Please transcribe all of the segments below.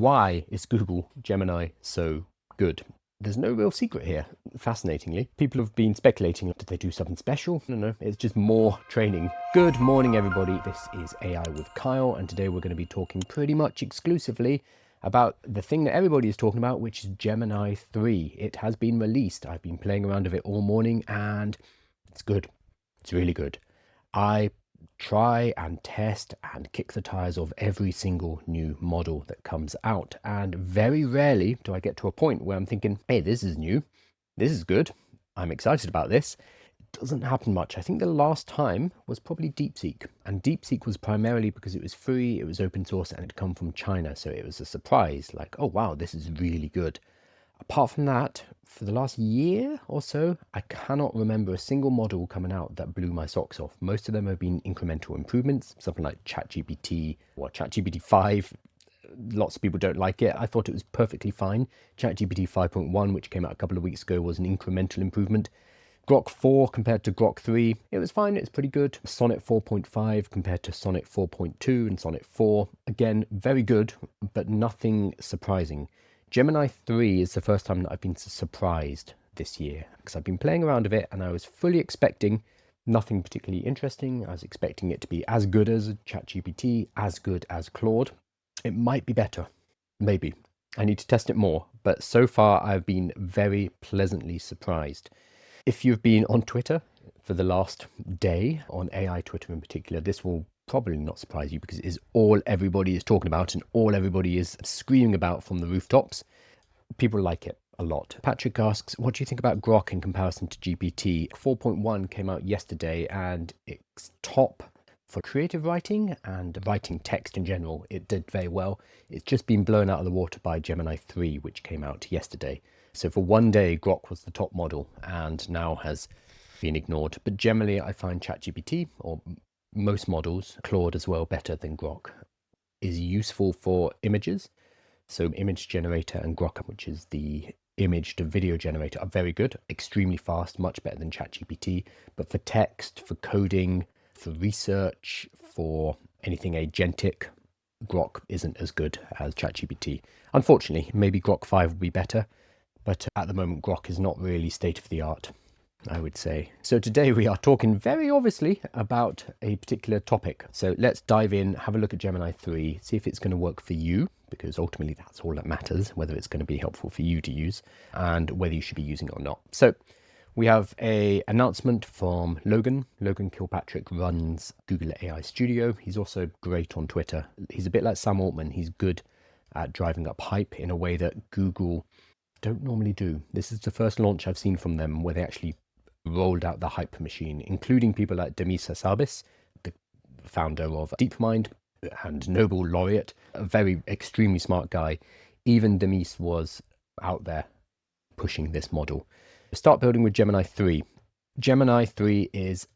Why is Google Gemini so good? There's no real secret here, fascinatingly. People have been speculating, did they do something special? No, it's just more training. Good morning, everybody. This is AI with Kyle, and today we're going to be talking pretty much exclusively about the thing that everybody is talking about, which is Gemini 3. It has been released. I've been playing around with it all morning, and it's good. It's really good. I try and test and kick the tires of every single new model that comes out, and very rarely do I get to a point where I'm thinking, hey, this is new, this is good, I'm excited about this. It doesn't happen much. I think the last time was probably DeepSeek, and DeepSeek was primarily because it was free, it was open source, and it had come from China, so it was a surprise, like, oh wow, this is really good. Apart from that, for the last year or so, I cannot remember a single model coming out that blew my socks off. Most of them have been incremental improvements, something like ChatGPT or ChatGPT 5. Lots of people don't like it. I thought it was perfectly fine. ChatGPT 5.1, which came out a couple of weeks ago, was an incremental improvement. Grok 4 compared to Grok 3, it was fine, it's pretty good. Sonnet 4.5 compared to Sonnet 4.2 and Sonnet 4, again, very good, but nothing surprising. Gemini 3 is the first time that I've been surprised this year, because I've been playing around with it and I was fully expecting nothing particularly interesting. I was expecting it to be as good as ChatGPT, as good as Claude. It might be better, maybe. I need to test it more, but so far I've been very pleasantly surprised. If you've been on Twitter for the last day, on AI Twitter in particular, this will probably not surprise you because it is all everybody is talking about and all everybody is screaming about from the rooftops. People like it a lot. Patrick asks, what do you think about Grok in comparison to GPT? 4.1 came out yesterday and it's top for creative writing and writing text in general. It did very well. It's just been blown out of the water by Gemini 3, which came out yesterday. So for one day, Grok was the top model and now has been ignored. But generally, I find ChatGPT, or most models, Claude as well, better than Grok, is useful for images. So image generator and Grok, which is the image to video generator, are very good, extremely fast, much better than ChatGPT. But for text, for coding, for research, for anything agentic, Grok isn't as good as ChatGPT. Unfortunately, maybe Grok 5 will be better, but at the moment, Grok is not really state of the art, I would say. So today we are talking very obviously about a particular topic. So let's dive in, have a look at Gemini 3, see if it's going to work for you, because ultimately that's all that matters, whether it's going to be helpful for you to use and whether you should be using it or not. So we have an announcement from Logan. Logan Kilpatrick runs Google AI Studio. He's also great on Twitter. He's a bit like Sam Altman. He's good at driving up hype in a way that Google don't normally do. This is the first launch I've seen from them where they actually rolled out the hype machine, including people like Demis Hassabis, the founder of DeepMind and Nobel laureate, a very extremely smart guy. Even Demis was out there pushing this model. Start building with Gemini 3. Gemini 3 is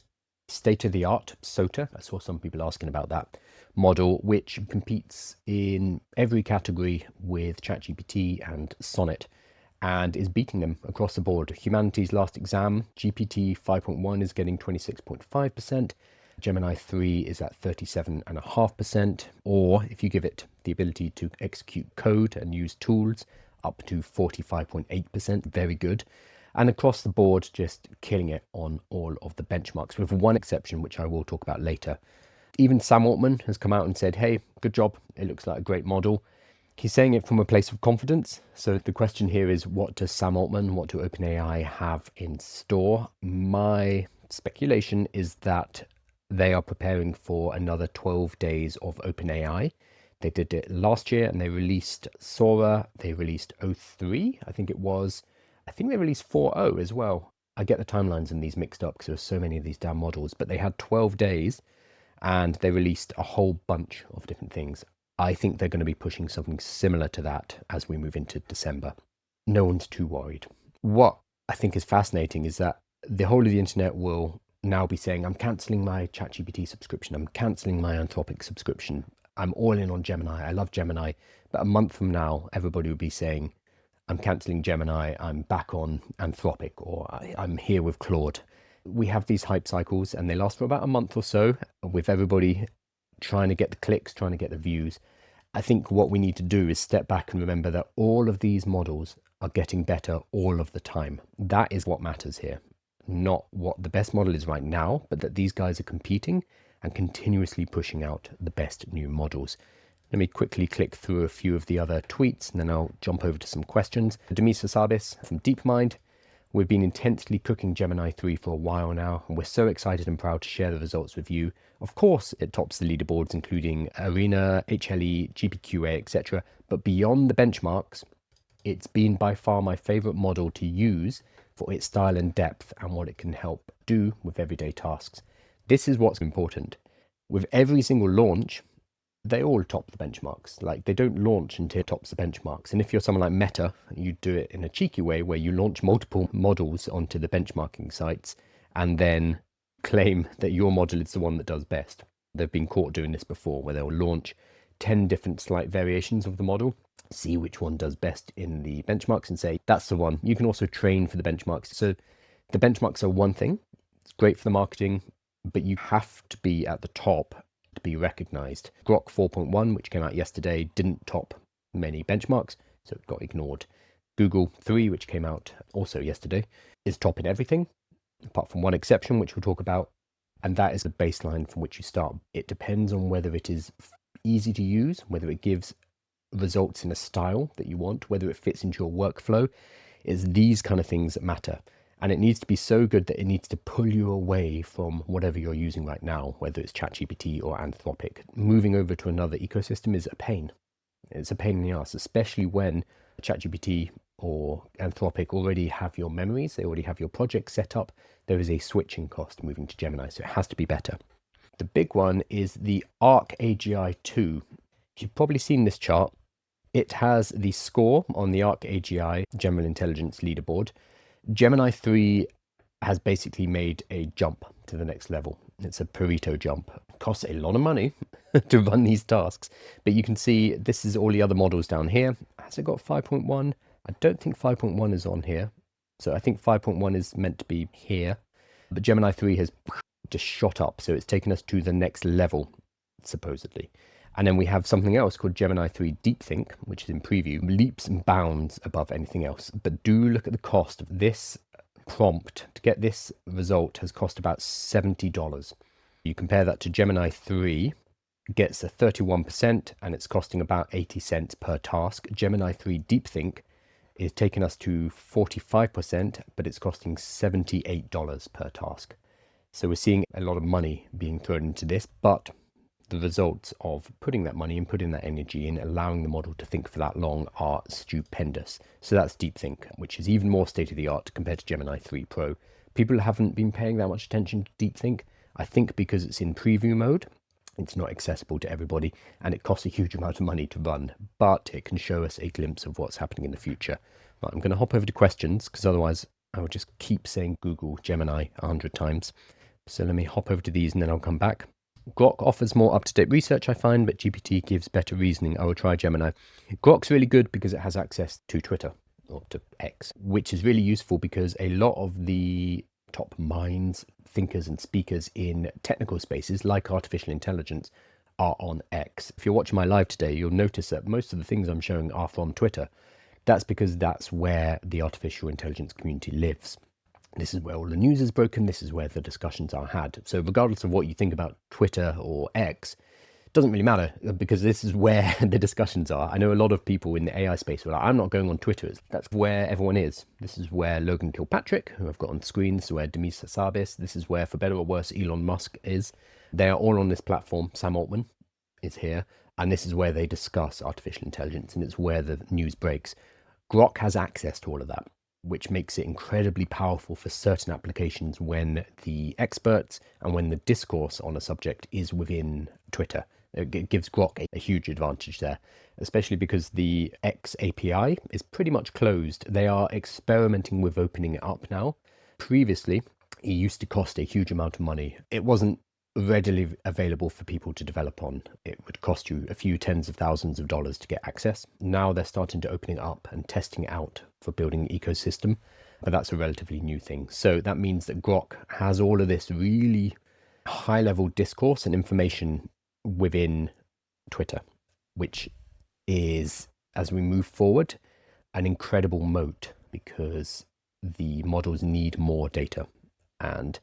state-of-the-art SOTA. I saw some people asking about that model, which competes in every category with ChatGPT and Sonnet, and is beating them across the board. Humanity's last exam, GPT 5.1 is getting 26.5%. Gemini 3 is at 37.5%. Or if you give it the ability to execute code and use tools, up to 45.8%. Very good. And across the board, just killing it on all of the benchmarks, with one exception, which I will talk about later. Even Sam Altman has come out and said, hey, good job. It looks like a great model. He's saying it from a place of confidence. So the question here is, what does Sam Altman, what do OpenAI have in store? My speculation is that they are preparing for another 12 days of OpenAI. They did it last year and they released Sora. They released O3, I think it was. I think they released 4.0 as well. I get the timelines in these mixed up because there are so many of these damn models, but they had 12 days and they released a whole bunch of different things. I think they're going to be pushing something similar to that as we move into December. No one's too worried. What I think is fascinating is that the whole of the internet will now be saying, I'm cancelling my ChatGPT subscription. I'm cancelling my Anthropic subscription. I'm all in on Gemini. I love Gemini. But a month from now, everybody will be saying, I'm cancelling Gemini. I'm back on Anthropic, or I'm here with Claude. We have these hype cycles and they last for about a month or so with everybody trying to get the clicks, trying to get the views. I think what we need to do is step back and remember that all of these models are getting better all of the time. That is what matters here. Not what the best model is right now, but that these guys are competing and continuously pushing out the best new models. Let me quickly click through a few of the other tweets and then I'll jump over to some questions. Demisa Sabis from DeepMind. We've been intensely cooking Gemini 3 for a while now, and we're so excited and proud to share the results with you. Of course, it tops the leaderboards, including Arena, HLE, GPQA, etc. But beyond the benchmarks, it's been by far my favorite model to use for its style and depth and what it can help do with everyday tasks. This is what's important. With every single launch, they all top the benchmarks. Like, they don't launch until it tops the benchmarks. And if you're someone like Meta, you do it in a cheeky way where you launch multiple models onto the benchmarking sites and then claim that your model is the one that does best. They've been caught doing this before, where they'll launch 10 different slight variations of the model, see which one does best in the benchmarks and say, that's the one. You can also train for the benchmarks. So the benchmarks are one thing. It's great for the marketing, but you have to be at the top to be recognized. Grok 4.1, which came out yesterday, didn't top many benchmarks, so it got ignored. Google 3, which came out also yesterday, is topping everything, apart from one exception, which we'll talk about, and that is the baseline from which you start. It depends on whether it is easy to use, whether it gives results in a style that you want, whether it fits into your workflow. It's these kind of things that matter. And it needs to be so good that it needs to pull you away from whatever you're using right now, whether it's ChatGPT or Anthropic. Moving over to another ecosystem is a pain. It's a pain in the ass, especially when ChatGPT or Anthropic already have your memories. They already have your project set up. There is a switching cost moving to Gemini, so it has to be better. The big one is the Arc AGI 2. You've probably seen this chart. It has the score on the Arc AGI General Intelligence Leaderboard. Gemini 3 has basically made a jump to the next level. It's a Pareto jump. It costs a lot of money to run these tasks, but you can see this is all the other models down here. Has it got 5.1? I don't think 5.1 is on here. So I think 5.1 is meant to be here, but Gemini 3 has just shot up. So it's taken us to the next level, supposedly. And then we have something else called Gemini 3 DeepThink, which is in preview, leaps and bounds above anything else. But do look at the cost of this prompt. To get this result has cost about $70. You compare that to Gemini 3, gets a 31%, and it's costing about 80 cents per task. Gemini 3 DeepThink is taking us to 45%, but it's costing $78 per task. So we're seeing a lot of money being thrown into this, but the results of putting that money and putting that energy in, allowing the model to think for that long, are stupendous. So that's DeepThink, which is even more state-of-the-art compared to Gemini 3 Pro. People haven't been paying that much attention to DeepThink. I think because it's in preview mode, it's not accessible to everybody, and it costs a huge amount of money to run, but it can show us a glimpse of what's happening in the future. Right, I'm going to hop over to questions, because otherwise I will just keep saying Google Gemini 100 times. So let me hop over to these and then I'll come back. Grok offers more up-to-date research, I find, but GPT gives better reasoning. I will try Gemini. Grok's really good because it has access to Twitter, or to X, which is really useful because a lot of the top minds, thinkers and speakers in technical spaces like artificial intelligence are on X. If you're watching my live today, you'll notice that most of the things I'm showing are from Twitter. That's because that's where the artificial intelligence community lives. This is where all the news is broken. This is where the discussions are had. So regardless of what you think about Twitter or X, it doesn't really matter because this is where the discussions are. I know a lot of people in the AI space who are like, I'm not going on Twitter. That's where everyone is. This is where Logan Kilpatrick, who I've got on screen, this is where Demisa Sabis, this is where, for better or worse, Elon Musk is. They are all on this platform. Sam Altman is here. And this is where they discuss artificial intelligence, and it's where the news breaks. Grok has access to all of that, which makes it incredibly powerful for certain applications when the experts and when the discourse on a subject is within Twitter. It gives Grok a huge advantage there, especially because the X API is pretty much closed. They are experimenting with opening it up now. Previously, it used to cost a huge amount of money. It wasn't readily available for people to develop on. It would cost you a few tens of thousands of dollars to get access. Now they're starting to open it up and testing it out for building an ecosystem, but that's a relatively new thing. So that means that Grok has all of this really high level discourse and information within Twitter, which is, as we move forward, an incredible moat because the models need more data. And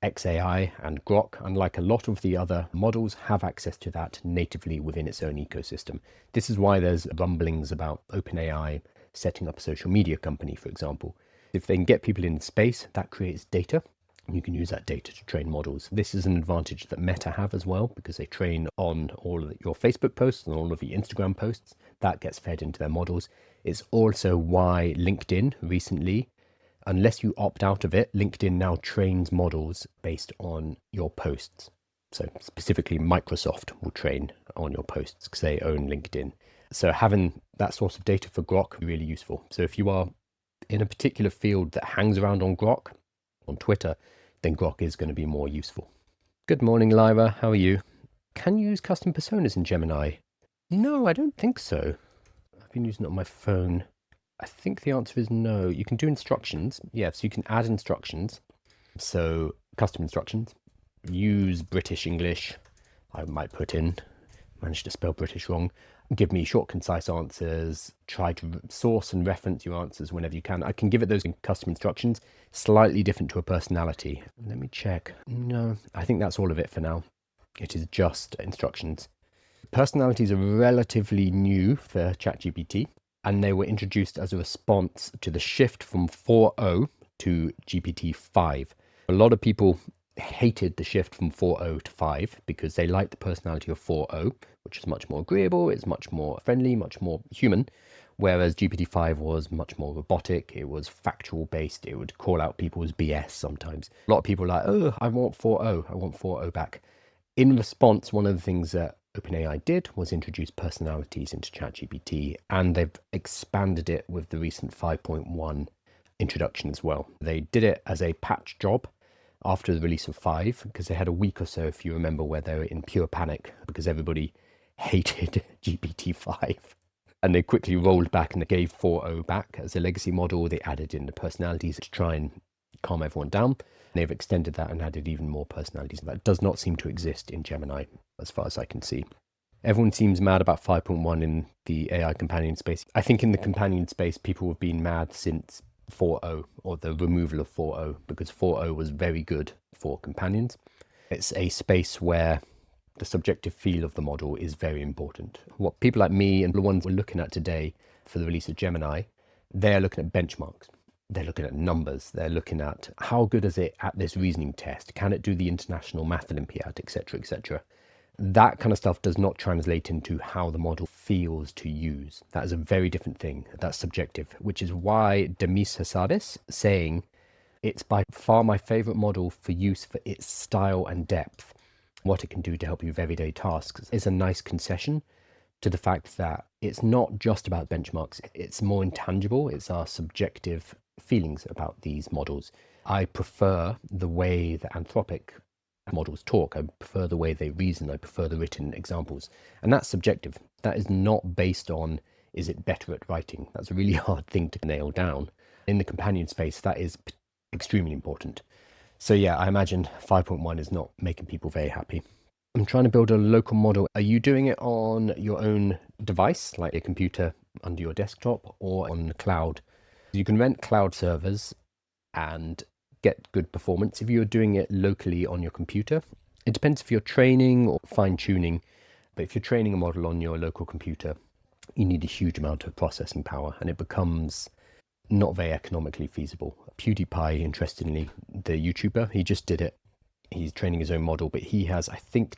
XAI and Grok, unlike a lot of the other models, have access to that natively within its own ecosystem. This is why there's rumblings about OpenAI setting up a social media company, for example. If they can get people in space, that creates data. You can use that data to train models. This is an advantage that Meta have as well, because they train on all of your Facebook posts and all of your Instagram posts. That gets fed into their models. It's also why LinkedIn recently, unless you opt out of it, LinkedIn now trains models based on your posts. So specifically, Microsoft will train on your posts because they own LinkedIn. So having that source of data for Grok is really useful. So if you are in a particular field that hangs around on Grok, on Twitter, then Grok is going to be more useful. Good morning, Lyra. How are you? Can you use custom personas in Gemini? No, I don't think so. I've been using it on my phone. I think the answer is no. You can do instructions. Yes, you can add instructions. So custom instructions. Use British English. I might put in, managed to spell British wrong. Give me short, concise answers. Try to source and reference your answers whenever you can. I can give it those custom instructions, slightly different to a personality. Let me check. No, I think that's all of it for now. It is just instructions. Personalities are relatively new for ChatGPT, and they were introduced as a response to the shift from 4.0 to GPT-5. A lot of people hated the shift from 4.0 to 5 because they liked the personality of 4.0, which is much more agreeable, it's much more friendly, much more human, whereas GPT-5 was much more robotic, it was factual based, it would call out people's BS sometimes. A lot of people are like, oh, I want 4.0, I want 4.0 back. In response, one of the things that OpenAI did was introduce personalities into ChatGPT, and they've expanded it with the recent 5.1 introduction as well. They did it as a patch job after the release of 5, because they had a week or so, if you remember, where they were in pure panic because everybody hated GPT-5. And they quickly rolled back and they gave 4.0 back as a legacy model. They added in the personalities to try and calm everyone down. They've extended that and added even more personalities. That does not seem to exist in Gemini, as far as I can see. Everyone seems mad about 5.1 in the AI companion space. I think in the companion space, people have been mad since 4.0, or the removal of 4.0, because 4.0 was very good for companions. It's a space where the subjective feel of the model is very important. What people like me and the ones we're looking at today for the release of Gemini, they're looking at benchmarks. They're looking at numbers. They're looking at how good is it at this reasoning test? Can it do the International Math Olympiad, etc., etc.? That kind of stuff does not translate into how the model feels to use. That is a very different thing. That's subjective, which is why Demis Hassabis saying it's by far my favorite model for use for its style and depth. What it can do to help you with everyday tasks is a nice concession to the fact that it's not just about benchmarks. It's more intangible. It's our subjective feelings about these models. I prefer the way that Anthropic models talk. I prefer the way they reason. I prefer the written examples. And that's subjective. That is not based on, is it better at writing? That's a really hard thing to nail down. In the companion space, that is extremely important. So yeah, I imagine 5.1 is not making people very happy. I'm trying to build a local model. Are you doing it on your own device, like a computer under your desktop, or on the cloud? You can rent cloud servers and get good performance if you're doing it locally on your computer. It depends if you're training or fine-tuning, but if you're training a model on your local computer, you need a huge amount of processing power, and it becomes not very economically feasible. PewDiePie, interestingly, the YouTuber, he just did it. He's training his own model, but he has, I think,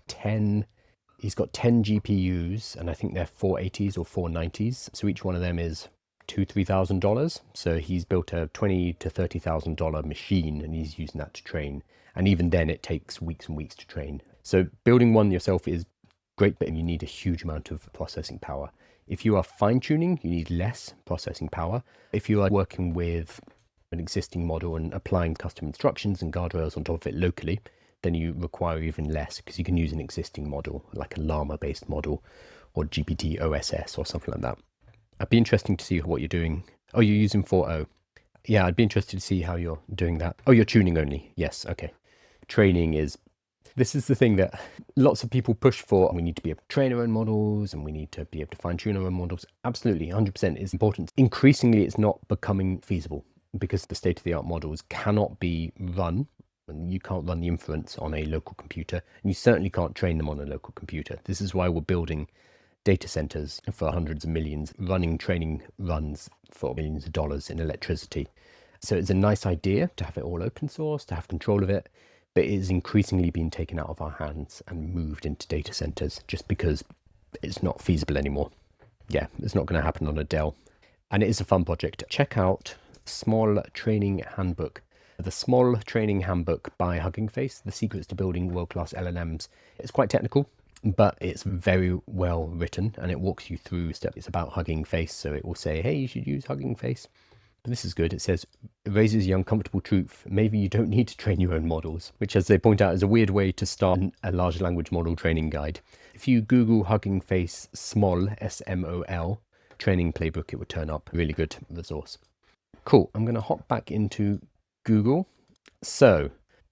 he's got 10 GPUs, and I think they're 480s or 490s. So each one of them is $2,000-$3,000. So he's built a $20,000 to $30,000 machine, and he's using that to train. And even then, it takes weeks and weeks to train. So building one yourself is great, but you need a huge amount of processing power. If you are fine-tuning, you need less processing power. If you are working with an existing model and applying custom instructions and guardrails on top of it locally, then you require even less, because you can use an existing model, like a Llama-based model or GPT OSS or something like that. It'd be interesting to see what you're doing. Oh, you're using 4.0. Yeah, I'd be interested to see how you're doing that. Oh, you're tuning only. Yes, okay. Training is This is the thing that lots of people push for. We need to be able to train our own models and we need to be able to fine tune our own models. Absolutely, 100% is important. Increasingly, it's not becoming feasible because the state of the art models cannot be run. And you can't run the inference on a local computer, and you certainly can't train them on a local computer. This is why we're building data centers for hundreds of millions, running training runs for millions of dollars in electricity. So it's a nice idea to have it all open source, to have control of it, but it is increasingly being taken out of our hands and moved into data centers just because it's not feasible anymore. Yeah, it's not going to happen on a Dell. And it is a fun project. Check out Small Training Handbook. The Small Training Handbook by Hugging Face, The Secrets to Building World-Class LLMs. It's quite technical, but it's very well written and it walks you through steps. It's about Hugging Face, so it will say, hey, you should use Hugging Face. But this is good. It says, it raises the uncomfortable truth. Maybe you don't need to train your own models, which, as they point out, is a weird way to start a large language model training guide. If you Google Hugging Face Small, S-M-O-L, training playbook, it would turn up. Really good resource. Cool. I'm going to hop back into Google. So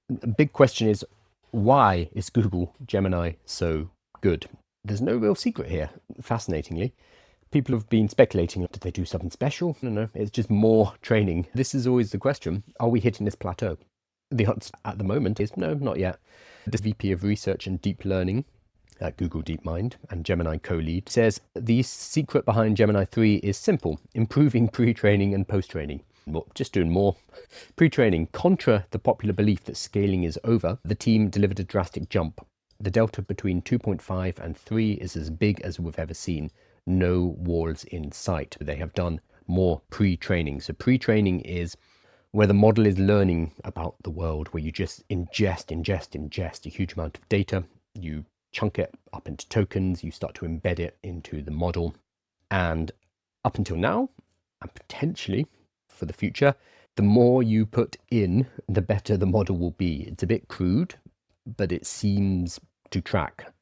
the big question is, why is Google Gemini so good? There's no real secret here, fascinatingly. People have been speculating, did they do something special? No, it's just more training. This is always the question. Are we hitting this plateau? The answer at the moment is no, not yet. The VP of Research and Deep Learning at Google DeepMind and Gemini co-lead says the secret behind Gemini 3 is simple: improving pre-training and post-training. Well, just doing more. Pre-training, contra the popular belief that scaling is over, the team delivered a drastic jump. The delta between 2.5 and 3 is as big as we've ever seen. No walls in sight. They have done more pre-training. So pre-training is where the model is learning about the world, where you just ingest a huge amount of data. You chunk it up into tokens. You start to embed it into the model. And up until now, and potentially for the future, the more you put in, the better the model will be. It's a bit crude, but it seems to track.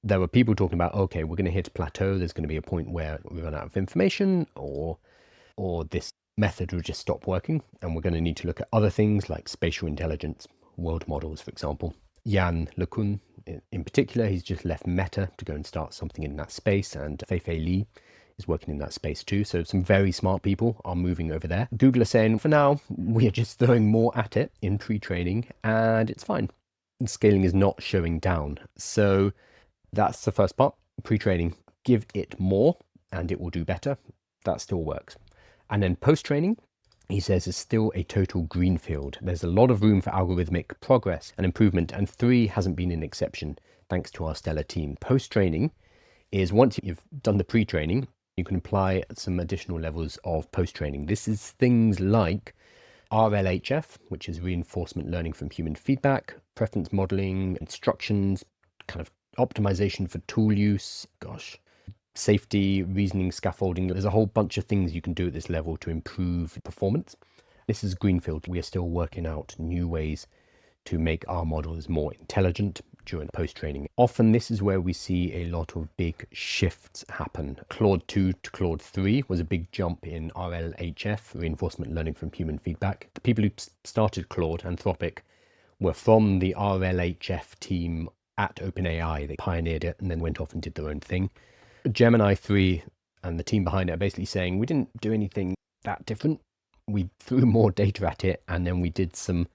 There were people talking about, okay, we're going to hit a plateau. There's going to be a point where we run out of information, or this method will just stop working, and we're going to need to look at other things like spatial intelligence, world models, for example. Yann LeCun, in particular, he's just left Meta to go and start something in that space, and Fei-Fei Li is working in that space too. So some very smart people are moving over there. Google are saying, for now, we are just throwing more at it in pre-training, and it's fine. Scaling is not showing down. So that's the first part, pre-training. Give it more and it will do better. That still works. And then post-training, he says, is still a total greenfield. There's a lot of room for algorithmic progress and improvement, and 3 hasn't been an exception, thanks to our stellar team. Post-training is once you've done the pre-training, you can apply some additional levels of post-training. This is things like RLHF, which is reinforcement learning from human feedback, preference modeling, instructions, kind of optimization for tool use, safety, reasoning, scaffolding. There's a whole bunch of things you can do at this level to improve performance. This is greenfield. We are still working out new ways to make our models more intelligent during post-training. Often this is where we see a lot of big shifts happen. Claude 2 to Claude 3 was a big jump in RLHF, reinforcement learning from human feedback. The people who started Claude, Anthropic, were from the RLHF team at OpenAI. They pioneered it and then went off and did their own thing. Gemini 3 and the team behind it are basically saying, we didn't do anything that different. We threw more data at it, and then we did some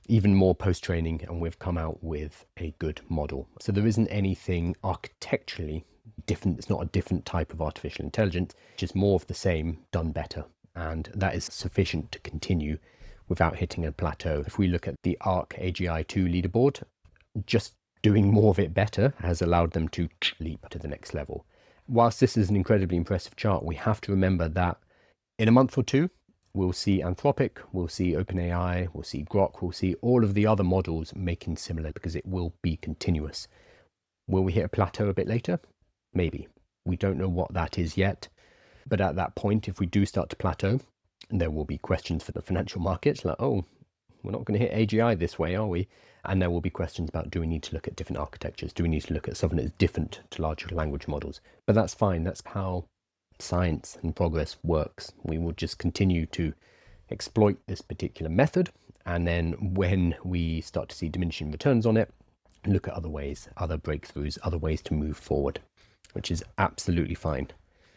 even more post-training, and we've come out with a good model. So there isn't anything architecturally different. It's not a different type of artificial intelligence, just more of the same done better. And that is sufficient to continue without hitting a plateau. If we look at the ARC AGI2 leaderboard, just doing more of it better has allowed them to leap to the next level. Whilst this is an incredibly impressive chart, we have to remember that in a month or two, we'll see Anthropic, we'll see OpenAI, we'll see Grok, we'll see all of the other models making similar, because it will be continuous. Will we hit a plateau a bit later? Maybe. We don't know what that is yet. But at that point, if we do start to plateau, there will be questions for the financial markets like, oh, we're not going to hit AGI this way, are we? And there will be questions about, do we need to look at different architectures? Do we need to look at something that's different to larger language models? But that's fine. That's how science and progress works. We will just continue to exploit this particular method. And then when we start to see diminishing returns on it, and look at other ways, other breakthroughs, other ways to move forward, which is absolutely fine.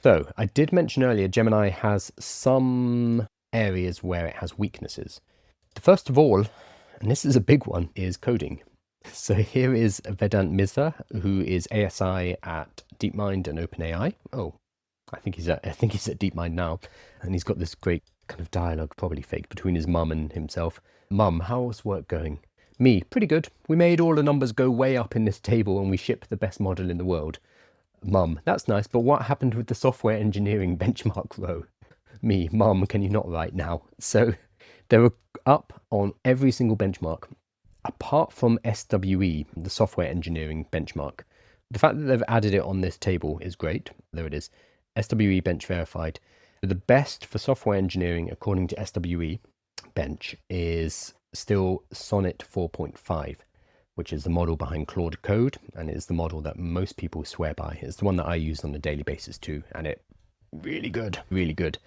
So I did mention earlier, Gemini has some areas where it has weaknesses. The first of all, and this is a big one, is coding. So here is Vedant Misra, who is ASI at DeepMind and OpenAI. Oh, I think he's at DeepMind now, and he's got this great kind of dialogue, probably fake, between his mum and himself. Mum, how's work going? Me, pretty good. We made all the numbers go way up in this table and we shipped the best model in the world. Mum, that's nice, but what happened with the software engineering benchmark row? Me, Mum, can you not write now? So they're up on every single benchmark, apart from SWE, the software engineering benchmark. The fact that they've added it on this table is great. There it is. SWE bench verified. The best for software engineering, according to SWE bench, is still Sonnet 4.5, which is the model behind Claude Code, and it's the model that most people swear by. It's the one that I use on a daily basis too, and it really good, really good.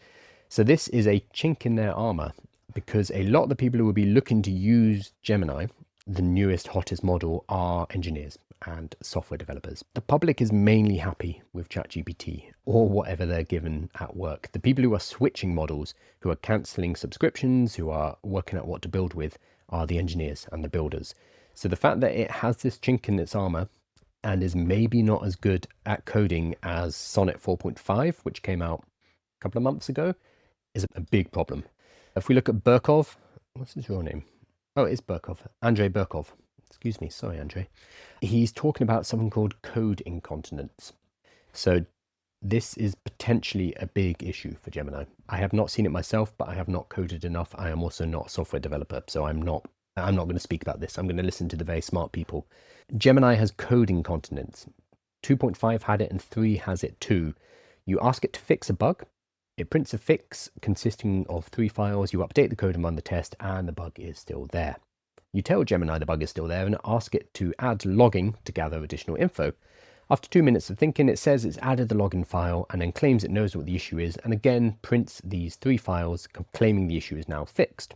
So this is a chink in their armor, because a lot of the people who will be looking to use Gemini, the newest, hottest model, are engineers and software developers. The public is mainly happy with ChatGPT or whatever they're given at work. The people who are switching models, who are cancelling subscriptions, who are working out what to build with, are the engineers and the builders. So the fact that it has this chink in its armor and is maybe not as good at coding as Sonnet 4.5, which came out a couple of months ago, is a big problem. If we look at Burkov, what's his real name? Oh, it is Burkov. Andrei Burkov. Excuse me. Sorry, Andrei. He's talking about something called code incontinence. So this is potentially a big issue for Gemini. I have not seen it myself, but I have not coded enough. I am also not a software developer, so I'm not going to speak about this. I'm going to listen to the very smart people. Gemini has code incontinence. 2.5 had it and 3 has it too. You ask it to fix a bug. It prints a fix consisting of 3 files. You update the code and run the test, and the bug is still there. You tell Gemini the bug is still there and ask it to add logging to gather additional info. After 2 minutes of thinking, it says it's added the login file and then claims it knows what the issue is, and again prints these 3 files claiming the issue is now fixed.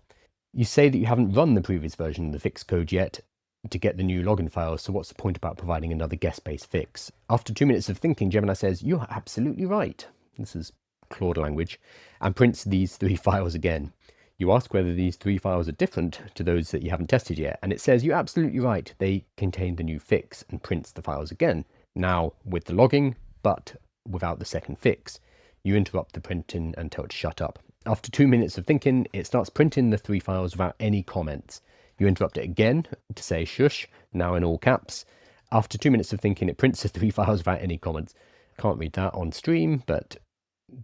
You say that you haven't run the previous version of the fix code yet to get the new login file, so what's the point about providing another guest-based fix? After 2 minutes of thinking, Gemini says, "You're absolutely right." This is Claude language, and prints these 3 files again. You ask whether these 3 files are different to those that you haven't tested yet, and it says, "You're absolutely right, they contain the new fix," and prints the files again, now with the logging, but without the second fix. You interrupt the printing and tell it to shut up. After 2 minutes of thinking, it starts printing the 3 files without any comments. You interrupt it again to say "shush," now in all caps. After 2 minutes of thinking, it prints the 3 files without any comments. Can't read that on stream, but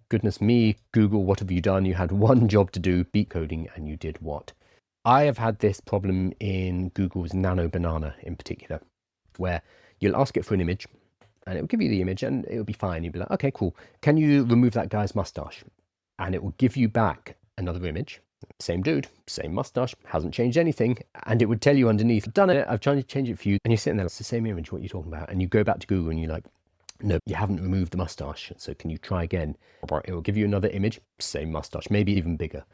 goodness me, Google, what have you done? You had one job to do, beat coding, and you did what? I have had this problem in Google's Nano Banana in particular, where you'll ask it for an image, and it will give you the image, and it'll be fine. You'll be like, "Okay, cool. Can you remove that guy's mustache?" And it will give you back another image. Same dude, same mustache, hasn't changed anything. And it would tell you underneath, "I've done it, I've tried to change it for you." And you're sitting there, it's the same image, what are you talking about? And you go back to Google and you're like, "No, you haven't removed the mustache, so can you try again?" It will give you another image, same mustache, maybe even bigger.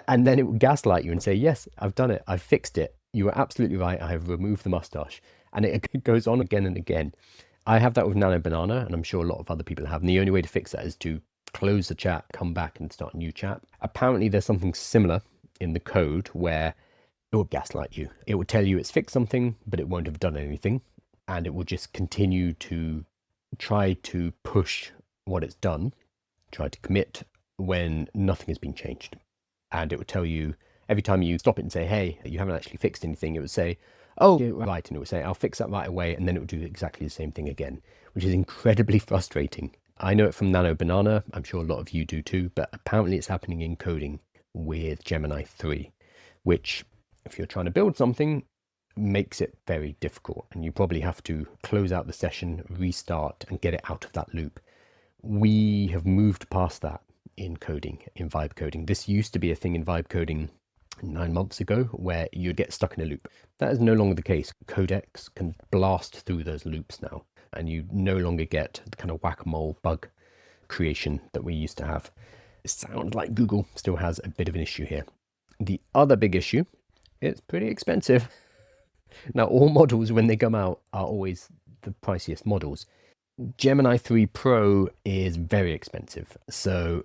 And then it will gaslight you and say, "Yes, I've done it, I've fixed it. You are absolutely right, I have removed the mustache." And it goes on again and again. I have that with Nano Banana, and I'm sure a lot of other people have. And the only way to fix that is to close the chat, come back and start a new chat. Apparently there's something similar in the code where it will gaslight you. It will tell you it's fixed something, but it won't have done anything. And it will just continue to try to push what it's done, try to commit when nothing has been changed. And it will tell you, every time you stop it and say, "Hey, you haven't actually fixed anything," it would say, "Oh, right." And it would say, "I'll fix that right away." And then it would do exactly the same thing again, which is incredibly frustrating. I know it from Nano Banana. I'm sure a lot of you do too, but apparently it's happening in coding with Gemini 3, which, if you're trying to build something, makes it very difficult, and you probably have to close out the session, restart, and get it out of that loop. We have moved past that in coding, in vibe coding. This used to be a thing in vibe coding 9 months ago, where you'd get stuck in a loop. That is no longer the case. Codecs can blast through those loops now, and you no longer get the kind of whack-a-mole bug creation that we used to have. It sounds like Google still has a bit of an issue here. The other big issue, it's pretty expensive. Now, all models, when they come out, are always the priciest models. Gemini 3 Pro is very expensive. So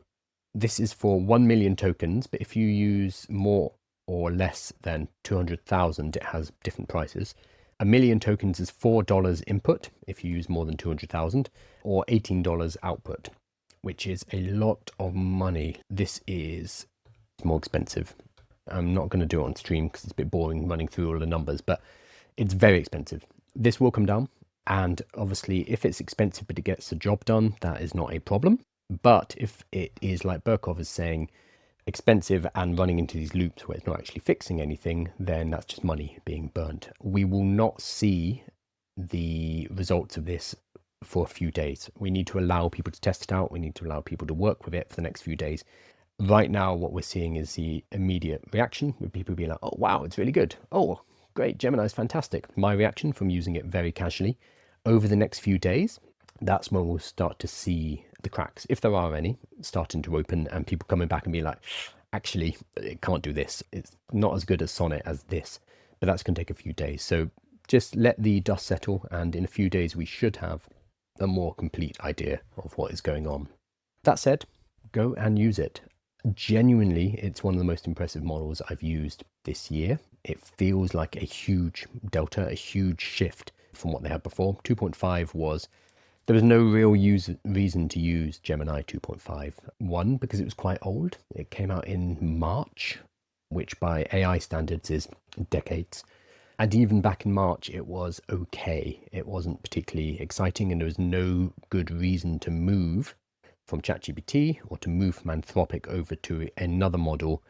this is for 1 million tokens, but if you use more or less than 200,000, it has different prices. 1 million tokens is $4 input if you use more than 200,000, or $18 output, which is a lot of money. This is more expensive. I'm not going to do it on stream because it's a bit boring running through all the numbers, but it's very expensive. This will come down. And obviously, if it's expensive but it gets the job done, that is not a problem. But if it is like Burkov is saying, expensive and running into these loops where it's not actually fixing anything, then that's just money being burnt. We will not see the results of this for a few days. We need to allow people to test it out. We need to allow people to work with it for the next few days. Right now, what we're seeing is the immediate reaction with people being like, oh, wow, it's really good. Oh, great, Gemini is fantastic. My reaction from using it very casually. Over the next few days, that's when we'll start to see the cracks, if there are any, starting to open and people coming back and be like, actually, it can't do this. It's not as good as Sonnet as this, but that's going to take a few days. So just let the dust settle, and in a few days, we should have a more complete idea of what is going on. That said, go and use it. Genuinely, it's one of the most impressive models I've used this year. It feels like a huge delta, a huge shift from what they had before. 2.5 was, there was no real reason to use Gemini 2.5. One, because it was quite old. It came out in March, which by AI standards is decades. And even back in March, it was okay. It wasn't particularly exciting, and there was no good reason to move from ChatGPT or to move from Anthropic over to another model,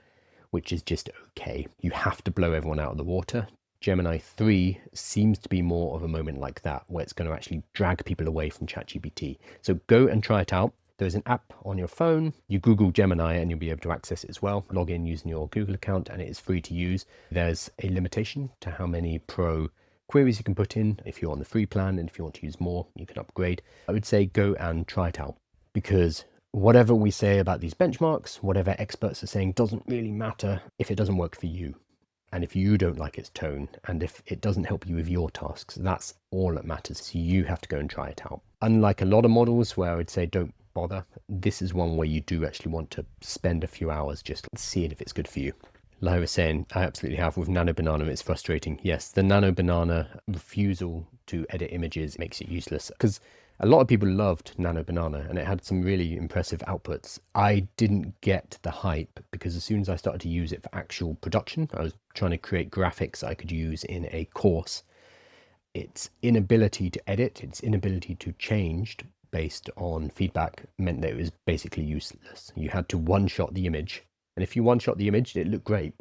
which is just okay. You have to blow everyone out of the water. Gemini 3 seems to be more of a moment like that, where it's going to actually drag people away from ChatGPT. So go and try it out. There's an app on your phone. You Google Gemini and you'll be able to access it as well. Log in using your Google account and it is free to use. There's a limitation to how many Pro queries you can put in if you're on the free plan, and if you want to use more, you can upgrade. I would say go and try it out, because whatever we say about these benchmarks, whatever experts are saying, doesn't really matter if it doesn't work for you. And if you don't like its tone, and if it doesn't help you with your tasks, that's all that matters. So you have to go and try it out. Unlike a lot of models where I would say don't bother, this is one where you do actually want to spend a few hours just seeing if it's good for you. Like I was saying, I absolutely have with Nano Banana. It's frustrating. Yes, the Nano Banana refusal to edit images makes it useless, because a lot of people loved Nano Banana and it had some really impressive outputs. I didn't get the hype because as soon as I started to use it for actual production, I was trying to create graphics I could use in a course. Its inability to edit, its inability to change based on feedback meant that it was basically useless. You had to one-shot the image, and if you one-shot the image, it looked great.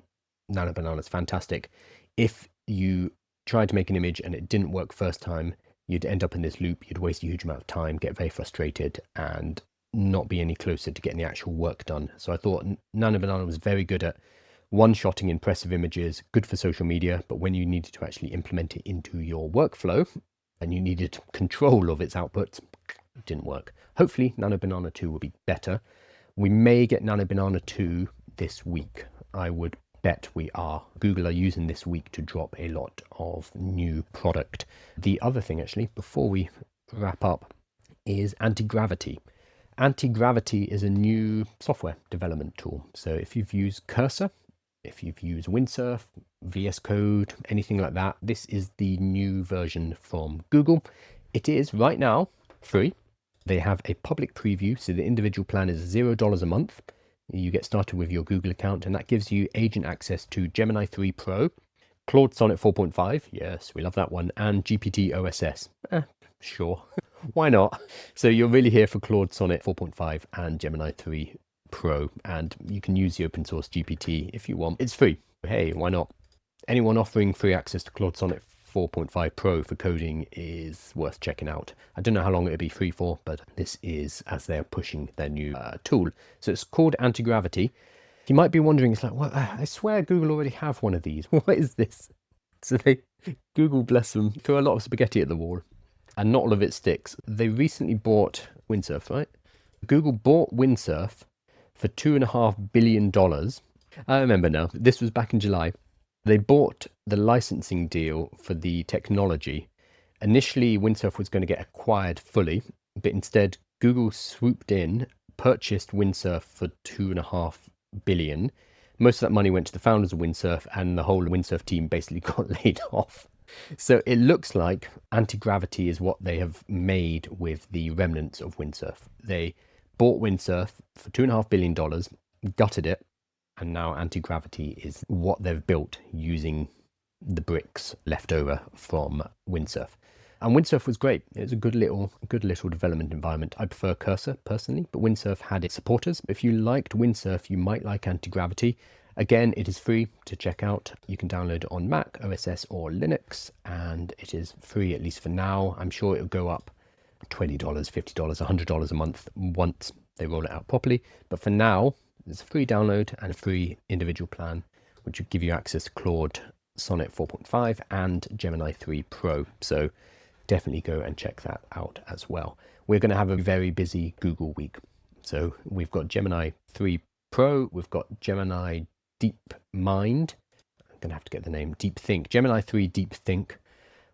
Nano Banana is fantastic. If you tried to make an image and it didn't work first time, you'd end up in this loop, you'd waste a huge amount of time, get very frustrated, and not be any closer to getting the actual work done. So I thought Nano Banana was very good at one-shotting impressive images, good for social media, but when you needed to actually implement it into your workflow and you needed control of its outputs, it didn't work. Hopefully Nano Banana 2 will be better. We may get Nano Banana 2 this week. I would bet we are. Google are using this week to drop a lot of new product. The other thing, actually, before we wrap up, is anti-gravity. Anti-gravity is a new software development tool. So if you've used Cursor, if you've used Windsurf, VS Code, anything like that, this is the new version from Google. It is right now free. They have a public preview, so the individual plan is $0 a month. You get started with your Google account, and that gives you agent access to Gemini 3 Pro, Claude Sonnet 4.5, yes, we love that one, and GPT OSS. Sure, why not? So you're really here for Claude Sonnet 4.5 and Gemini 3 Pro, and you can use the open source GPT if you want. It's free. Hey, why not? Anyone offering free access to Claude Sonnet 4.5 Pro for coding is worth checking out. I don't know how long it'll be free for, but this is as they're pushing their new tool. So it's called Anti-Gravity. You might be wondering, it's like, well, I swear Google already have one of these. What is this? So Google, bless them, threw a lot of spaghetti at the wall, and not all of it sticks. They recently bought Windsurf, right? Google bought Windsurf for $2.5 billion. I remember now. This was back in July. They bought the licensing deal for the technology. Initially, Windsurf was going to get acquired fully, but instead Google swooped in, purchased Windsurf for $2.5 billion. Most of that money went to the founders of Windsurf, and the whole Windsurf team basically got laid off. So it looks like anti-gravity is what they have made with the remnants of Windsurf. They bought Windsurf for $2.5 billion, gutted it, and now anti-gravity is what they've built using the bricks left over from Windsurf. And Windsurf was great. It was a good little development environment. I prefer Cursor personally, but Windsurf had its supporters. If you liked Windsurf, you might like anti-gravity. Again, it is free to check out. You can download it on Mac, OS or Linux, and it is free, at least for now. I'm sure it'll go up $20, $50, $100 a month once they roll it out properly. But for now, there's a free download and a free individual plan, which will give you access to Claude Sonnet 4.5 and Gemini 3 Pro. So definitely go and check that out as well. We're going to have a very busy Google week. So we've got Gemini 3 Pro, we've got Gemini Deep Mind. I'm going to have to get the name. Deep Think. Gemini 3 Deep Think.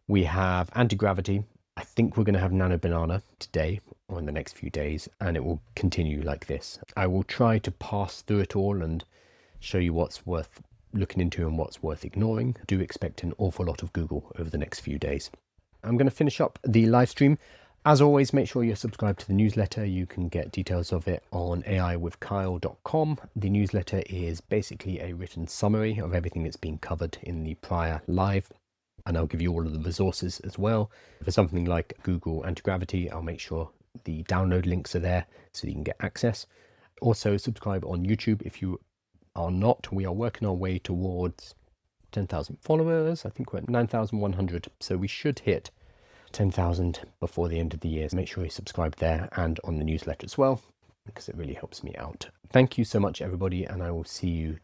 We have anti-gravity. I think we're going to have Nano Banana today or in the next few days, and it will continue like this. I will try to pass through it all and show you what's worth looking into and what's worth ignoring. Do expect an awful lot of Google over the next few days. I'm going to finish up the live stream. As always, make sure you're subscribed to the newsletter. You can get details of it on aiwithkyle.com. The newsletter is basically a written summary of everything that's been covered in the prior live, and I'll give you all of the resources as well. For something like Google Anti-Gravity, I'll make sure the download links are there so you can get access. Also, subscribe on YouTube if you are not. We are working our way towards 10,000 followers. I think we're at 9,100, so we should hit 10,000 before the end of the year. So make sure you subscribe there and on the newsletter as well, because it really helps me out. Thank you so much, everybody, and I will see you